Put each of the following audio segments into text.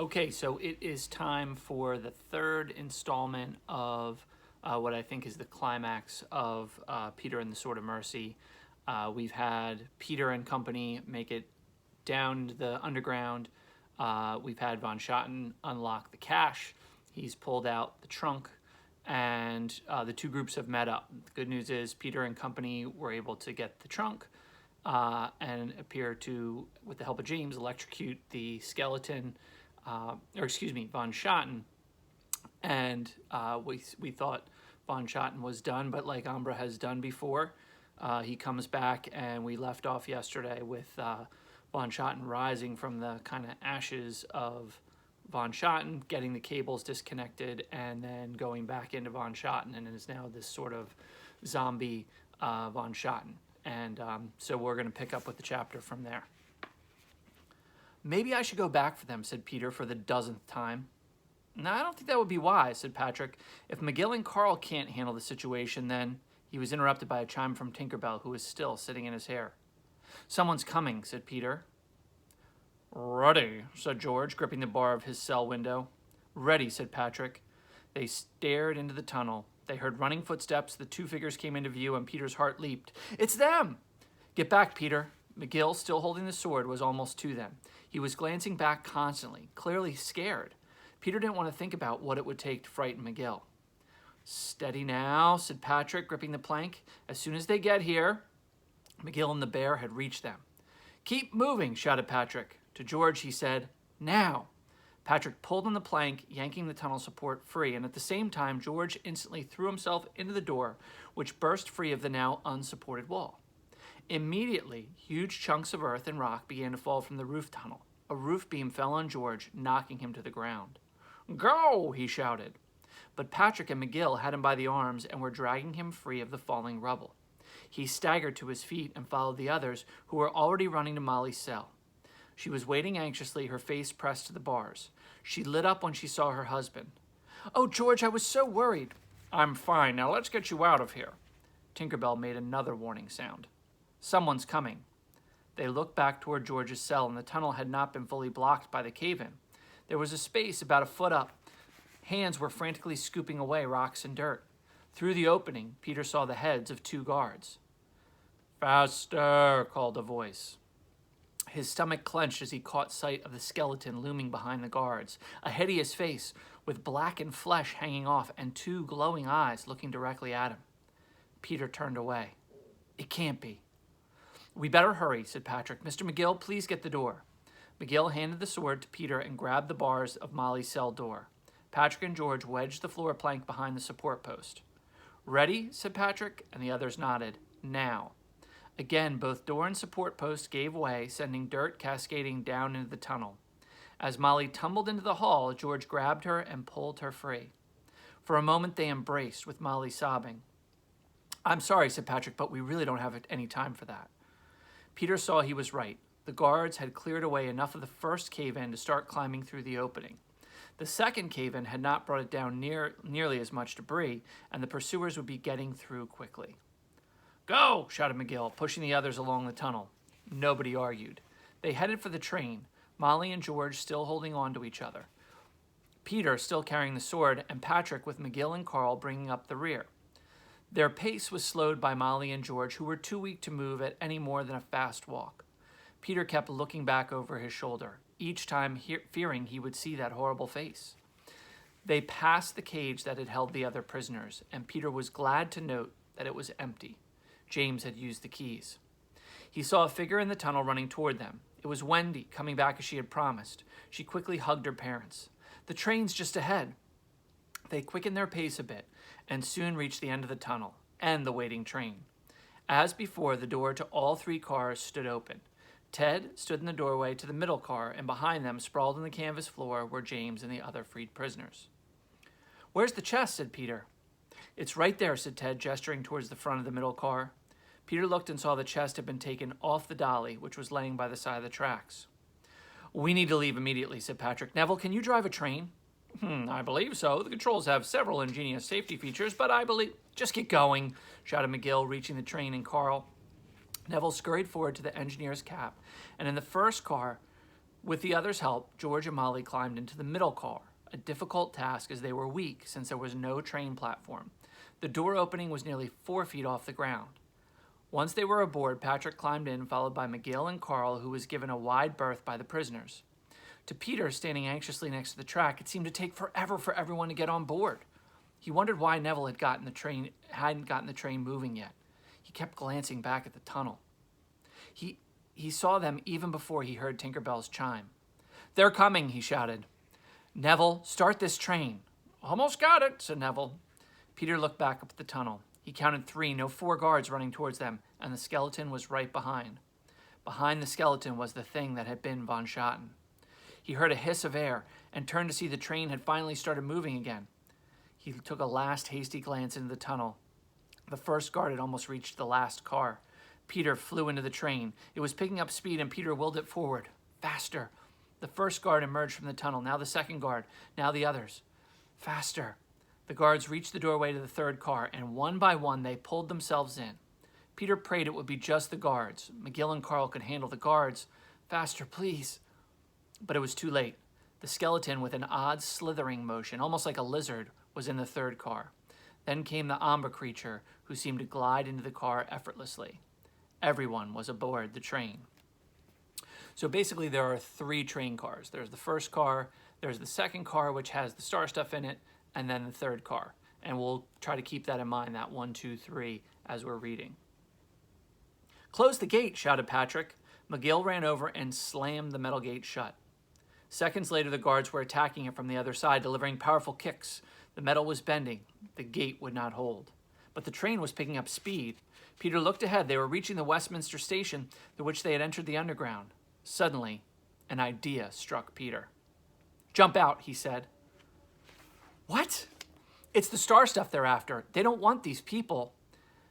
Okay, so it is time for the third installment of what I think is the climax of Peter and the Sword of Mercy. We've had Peter and company make it down to the underground. We've had Von Schotten unlock the cache. He's pulled out the trunk, and the two groups have met up. The good news is Peter and company were able to get the trunk and appear to, with the help of James, electrocute the skeleton, Von Schotten. And we thought Von Schotten was done, but like Umbra has done before, he comes back, and we left off yesterday with Von Schotten rising from the kind of ashes of Von Schotten, getting the cables disconnected, and then going back into Von Schotten, and is now this sort of zombie Von Schotten. And so we're going to pick up with the chapter from there. Maybe I should go back for them, said Peter for the dozenth time. No, I don't think that would be wise, said Patrick. If McGill and Carl can't handle the situation, then... He was interrupted by a chime from Tinkerbell, who was still sitting in his hair. Someone's coming, said Peter. Ready, said George, gripping the bar of his cell window. Ready, said Patrick. They stared into the tunnel. They heard running footsteps. The two figures came into view, and Peter's heart leaped. It's them! Get back, Peter. McGill, still holding the sword, was almost to them. He was glancing back constantly, clearly scared. Peter didn't want to think about what it would take to frighten McGill. Steady now, said Patrick, gripping the plank. As soon as they get here... McGill and the bear had reached them. Keep moving, shouted Patrick. To George, he said, now. Patrick pulled on the plank, yanking the tunnel support free, and at the same time, George instantly threw himself into the door, which burst free of the now unsupported wall. Immediately, huge chunks of earth and rock began to fall from the roof tunnel. A roof beam fell on George, knocking him to the ground. Go, he shouted. But Patrick and McGill had him by the arms and were dragging him free of the falling rubble. He staggered to his feet and followed the others, who were already running to Molly's cell. She was waiting anxiously, her face pressed to the bars. She lit up when she saw her husband. Oh, George, I was so worried. I'm fine. Now let's get you out of here. Tinkerbell made another warning sound. Someone's coming. They looked back toward George's cell, and the tunnel had not been fully blocked by the cave-in. There was a space about a foot up. Hands were frantically scooping away rocks and dirt. Through the opening, Peter saw the heads of two guards. Faster, called a voice. His stomach clenched as he caught sight of the skeleton looming behind the guards, a hideous face with blackened flesh hanging off and two glowing eyes looking directly at him. Peter turned away. It can't be. We better hurry, said Patrick. Mr. McGill, please get the door. McGill handed the sword to Peter and grabbed the bars of Molly's cell door. Patrick and George wedged the floor plank behind the support post. Ready, said Patrick, and the others nodded. Now. Again, both door and support post gave way, sending dirt cascading down into the tunnel. As Molly tumbled into the hall, George grabbed her and pulled her free. For a moment they embraced, with Molly sobbing. I'm sorry, said Patrick, but we really don't have any time for that. Peter saw he was right. The guards had cleared away enough of the first cave-in to start climbing through the opening. The second cave-in had not brought it down nearly as much debris, and the pursuers would be getting through quickly. Go, shouted McGill, pushing the others along the tunnel. Nobody argued. They headed for the train, Molly and George still holding on to each other. Peter still carrying the sword, and Patrick with McGill and Carl bringing up the rear. Their pace was slowed by Molly and George, who were too weak to move at any more than a fast walk. Peter kept looking back over his shoulder, each time fearing he would see that horrible face. They passed the cage that had held the other prisoners, and Peter was glad to note that it was empty. James had used the keys. He saw a figure in the tunnel running toward them. It was Wendy, coming back as she had promised. She quickly hugged her parents. The train's just ahead. They quickened their pace a bit, and soon reached the end of the tunnel, and the waiting train. As before, the door to all three cars stood open. Ted stood in the doorway to the middle car, and behind them, sprawled on the canvas floor, were James and the other freed prisoners. Where's the chest? Said Peter. It's right there, said Ted, gesturing towards the front of the middle car. Peter looked and saw the chest had been taken off the dolly, which was laying by the side of the tracks. We need to leave immediately, said Patrick. Neville, can you drive a train? I believe so. The controls have several ingenious safety features, but I believe... Just get going, shouted McGill, reaching the train and Carl. Neville scurried forward to the engineer's cap, and in the first car, With the others' help, George and Molly climbed into the middle car, a difficult task as they were weak since there was no train platform. The door opening was nearly 4 feet off the ground. Once they were aboard, Patrick climbed in, followed by McGill and Carl, who was given a wide berth by the prisoners. To Peter, standing anxiously next to the track, it seemed to take forever for everyone to get on board. He wondered why Neville hadn't gotten the train moving yet. He kept glancing back at the tunnel. He saw them even before he heard Tinkerbell's chime. "They're coming," he shouted. "Neville, start this train." "Almost got it," said Neville. Peter looked back up at the tunnel. He counted 3, no 4 guards running towards them, and the skeleton was right behind. Behind the skeleton was the thing that had been Von Schotten. He heard a hiss of air and turned to see the train had finally started moving again. He took a last hasty glance into the tunnel. The first guard had almost reached the last car. Peter flew into the train. It was picking up speed, and Peter willed it forward. Faster. The first guard emerged from the tunnel, now the second guard, now the others. Faster. The guards reached the doorway to the third car, and one by one they pulled themselves in. Peter prayed it would be just the guards. McGill and Carl could handle the guards. Faster, please. But it was too late. The skeleton, with an odd slithering motion, almost like a lizard, was in the third car. Then came the Ombre creature, who seemed to glide into the car effortlessly. Everyone was aboard the train. So basically there are 3 train cars. There's the first car, there's the second car, which has the star stuff in it, and then the third car. And we'll try to keep that in mind, that 1, 2, 3, as we're reading. "Close the gate," shouted Patrick. McGill ran over and slammed the metal gate shut. Seconds later, the guards were attacking it from the other side, delivering powerful kicks. The metal was bending. The gate would not hold. But the train was picking up speed. Peter looked ahead. They were reaching the Westminster station through which they had entered the underground. Suddenly, an idea struck Peter. "Jump out," he said. "What?" "It's the star stuff they're after. They don't want these people."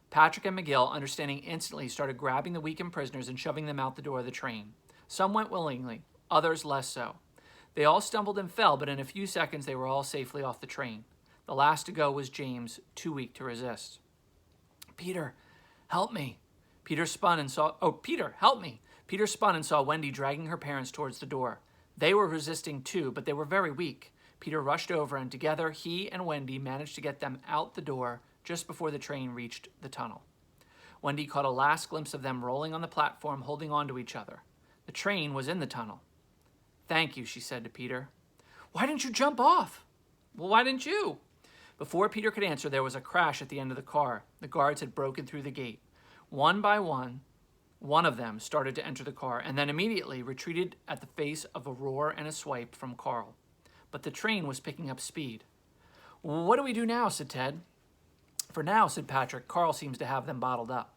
Patrick and McGill, understanding instantly, started grabbing the weakened prisoners and shoving them out the door of the train. Some went willingly, others less so. They all stumbled and fell, but in a few seconds they were all safely off the train. The last to go was James, too weak to resist. "Peter, help me." Peter spun and saw Wendy dragging her parents towards the door. They were resisting too, but they were very weak. Peter rushed over, and together he and Wendy managed to get them out the door just before the train reached the tunnel. Wendy caught a last glimpse of them rolling on the platform, holding on to each other. The train was in the tunnel. "Thank you," she said to Peter. "Why didn't you jump off?" "Well, why didn't you?" Before Peter could answer, there was a crash at the end of the car. The guards had broken through the gate. One by one of them started to enter the car, and then immediately retreated at the face of a roar and a swipe from Carl. But the train was picking up speed. "What do we do now?" said Ted. "For now," said Patrick, "Carl seems to have them bottled up."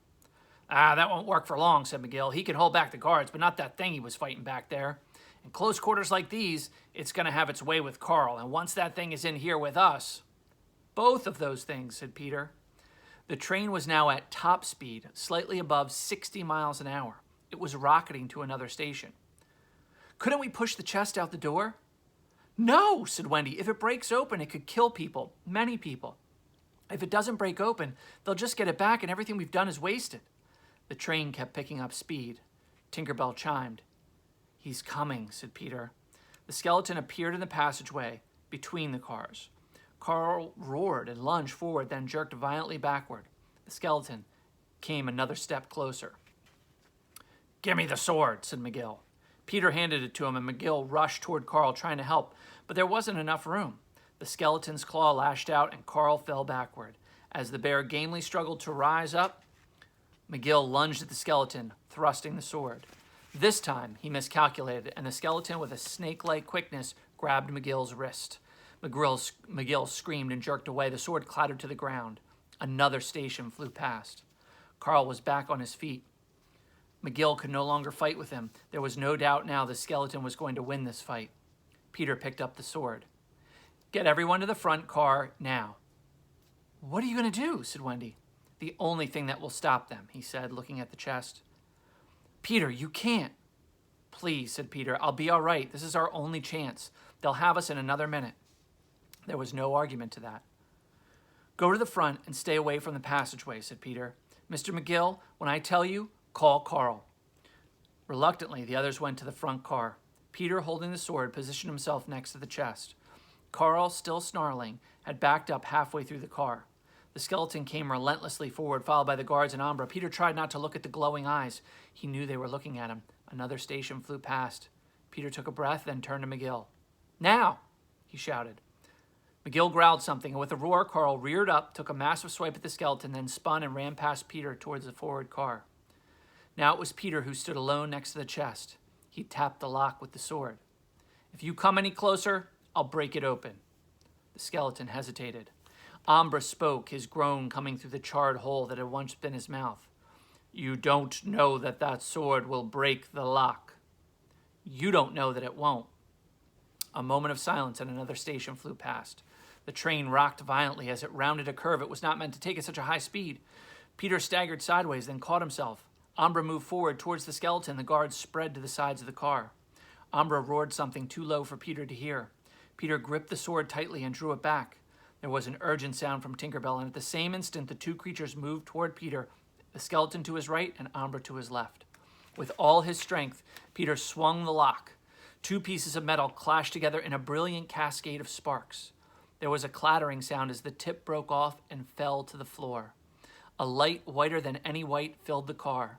"That won't work for long," said McGill. "He can hold back the guards, but not that thing he was fighting back there. In close quarters like these, it's going to have its way with Carl, and once that thing is in here with us..." "Both of those things," said Peter. The train was now at top speed, slightly above 60 miles an hour. It was rocketing to another station. "Couldn't we push the chest out the door?" "No," said Wendy. "If it breaks open, it could kill people, many people. If it doesn't break open, they'll just get it back and everything we've done is wasted." The train kept picking up speed. Tinkerbell chimed. "He's coming," said Peter. The skeleton appeared in the passageway between the cars. Carl roared and lunged forward, then jerked violently backward. The skeleton came another step closer. "Give me the sword," said McGill. Peter handed it to him, and McGill rushed toward Carl, trying to help, but there wasn't enough room. The skeleton's claw lashed out, and Carl fell backward. As the bear gamely struggled to rise up, McGill lunged at the skeleton, thrusting the sword. This time, he miscalculated, and the skeleton, with a snake-like quickness, grabbed McGill's wrist. McGill screamed and jerked away. The sword clattered to the ground. Another station flew past. Carl was back on his feet. McGill could no longer fight with him. There was no doubt now the skeleton was going to win this fight. Peter picked up the sword. "Get everyone to the front car now." "What are you going to do?" said Wendy. "The only thing that will stop them," he said, looking at the chest. "Peter, you can't." "Please," said Peter. "I'll be all right. This is our only chance. They'll have us in another minute." There was no argument to that. "Go to the front and stay away from the passageway," said Peter. "Mr. McGill, when I tell you, call Carl." Reluctantly, the others went to the front car. Peter, holding the sword, positioned himself next to the chest. Carl, still snarling, had backed up halfway through the car. The skeleton came relentlessly forward, followed by the guards and Umbra. Peter tried not to look at the glowing eyes. He knew they were looking at him. Another station flew past. Peter took a breath, then turned to McGill. "Now!" he shouted. McGill growled something, and with a roar, Carl reared up, took a massive swipe at the skeleton, then spun and ran past Peter towards the forward car. Now it was Peter who stood alone next to the chest. He tapped the lock with the sword. "If you come any closer, I'll break it open." The skeleton hesitated. Umbra spoke, his groan coming through the charred hole that had once been his mouth. "You don't know that that sword will break the lock." "You don't know that it won't." A moment of silence and another station flew past. The train rocked violently as it rounded a curve it was not meant to take at such a high speed. Peter staggered sideways, then caught himself. Umbra moved forward towards the skeleton. The guards spread to the sides of the car. Umbra roared something too low for Peter to hear. Peter gripped the sword tightly and drew it back. There was an urgent sound from Tinkerbell, and at the same instant the two creatures moved toward Peter, the skeleton to his right and Umbra to his left. With all his strength, Peter swung the lock. Two pieces of metal clashed together in a brilliant cascade of sparks. There was a clattering sound as the tip broke off and fell to the floor. A light whiter than any white filled the car.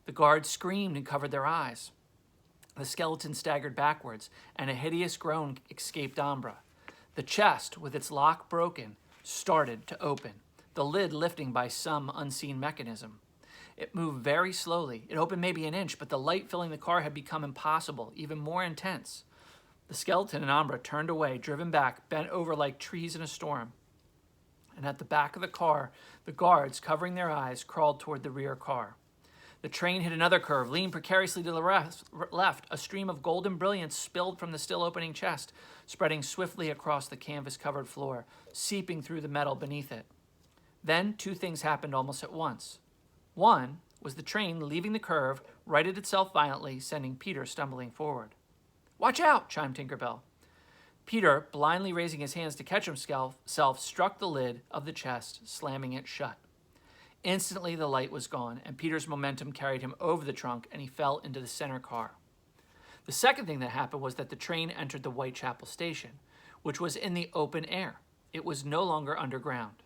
The guards screamed and covered their eyes. The skeleton staggered backwards, and a hideous groan escaped Umbra. The chest, with its lock broken, started to open, the lid lifting by some unseen mechanism. It moved very slowly. It opened maybe an inch, but the light filling the car had become impossible, even more intense. The skeleton and Umbra turned away, driven back, bent over like trees in a storm. And at the back of the car, the guards, covering their eyes, crawled toward the rear car. The train hit another curve, leaned precariously to the left. A stream of golden brilliance spilled from the still opening chest, spreading swiftly across the canvas-covered floor, seeping through the metal beneath it. Then two things happened almost at once. One was the train, leaving the curve, righted itself violently, sending Peter stumbling forward. "Watch out!" chimed Tinkerbell. Peter, blindly raising his hands to catch himself, struck the lid of the chest, slamming it shut. Instantly, the light was gone, and Peter's momentum carried him over the trunk, and he fell into the center car. The second thing that happened was that the train entered the Whitechapel station, which was in the open air. It was no longer underground.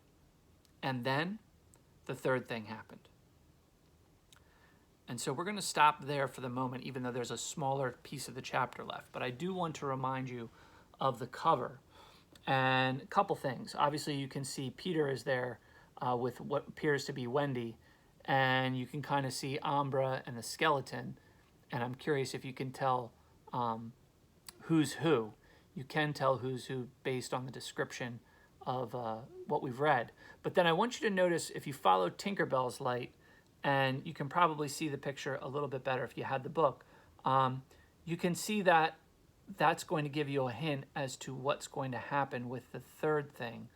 And then, the third thing happened. And so we're going to stop there for the moment, even though there's a smaller piece of the chapter left. But I do want to remind you of the cover. And a couple things. Obviously, you can see Peter is there with what appears to be Wendy, and you can kind of see Umbra and the skeleton, and I'm curious if you can tell who's who. You can tell who's who based on the description of what we've read. But then I want you to notice, if you follow Tinkerbell's light, and you can probably see the picture a little bit better if you had the book, you can see that that's going to give you a hint as to what's going to happen with the third thing,